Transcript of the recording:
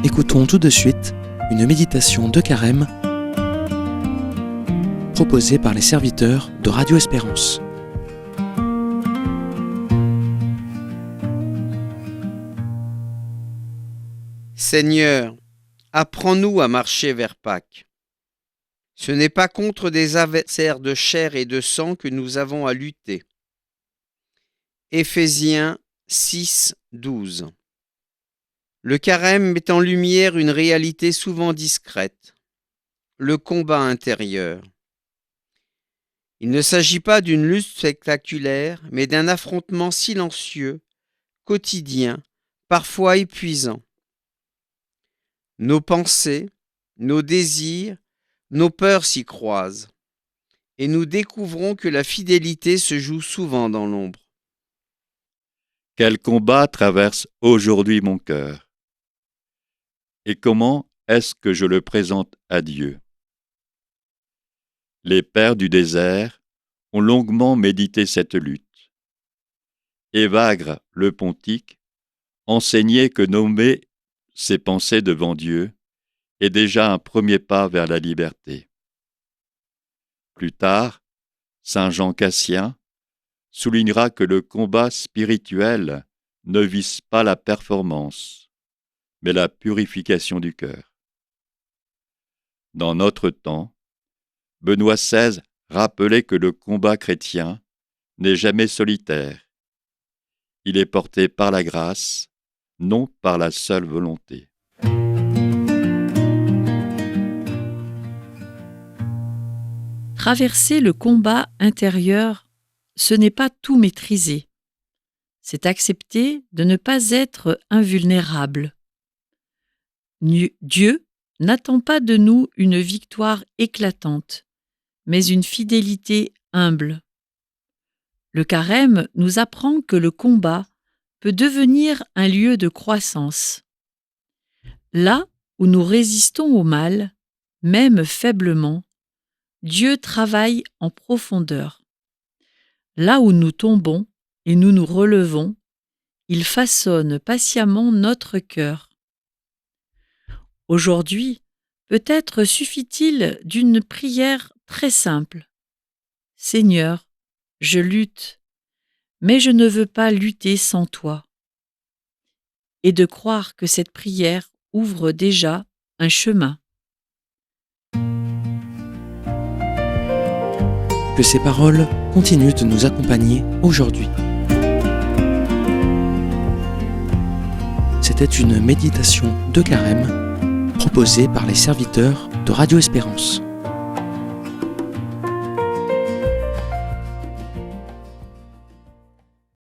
Écoutons tout de suite une méditation de Carême proposée par les serviteurs de Radio Espérance. Seigneur, apprends-nous à marcher vers Pâques. Ce n'est pas contre des adversaires de chair et de sang que nous avons à lutter. Éphésiens 6, 12. Le carême met en lumière une réalité souvent discrète, le combat intérieur. Il ne s'agit pas d'une lutte spectaculaire, mais d'un affrontement silencieux, quotidien, parfois épuisant. Nos pensées, nos désirs, nos peurs s'y croisent, et nous découvrons que la fidélité se joue souvent dans l'ombre. Quel combat traverse aujourd'hui mon cœur? Et comment est-ce que je le présente à Dieu? Les pères du désert ont longuement médité cette lutte. Évagre le Pontique enseignait que nommer ses pensées devant Dieu est déjà un premier pas vers la liberté. Plus tard, saint Jean Cassien soulignera que le combat spirituel ne vise pas la performance, mais la purification du cœur. Dans notre temps, Benoît XVI rappelait que le combat chrétien n'est jamais solitaire. Il est porté par la grâce, non par la seule volonté. Traverser le combat intérieur, ce n'est pas tout maîtriser. C'est accepter de ne pas être invulnérable. Dieu n'attend pas de nous une victoire éclatante, mais une fidélité humble. Le carême nous apprend que le combat peut devenir un lieu de croissance. Là où nous résistons au mal, même faiblement, Dieu travaille en profondeur. Là où nous tombons et nous nous relevons, il façonne patiemment notre cœur. Aujourd'hui, peut-être suffit-il d'une prière très simple. Seigneur, je lutte, mais je ne veux pas lutter sans toi. Et de croire que cette prière ouvre déjà un chemin. Que ces paroles continuent de nous accompagner aujourd'hui. C'était une méditation de Carême proposée par les serviteurs de Radio Espérance.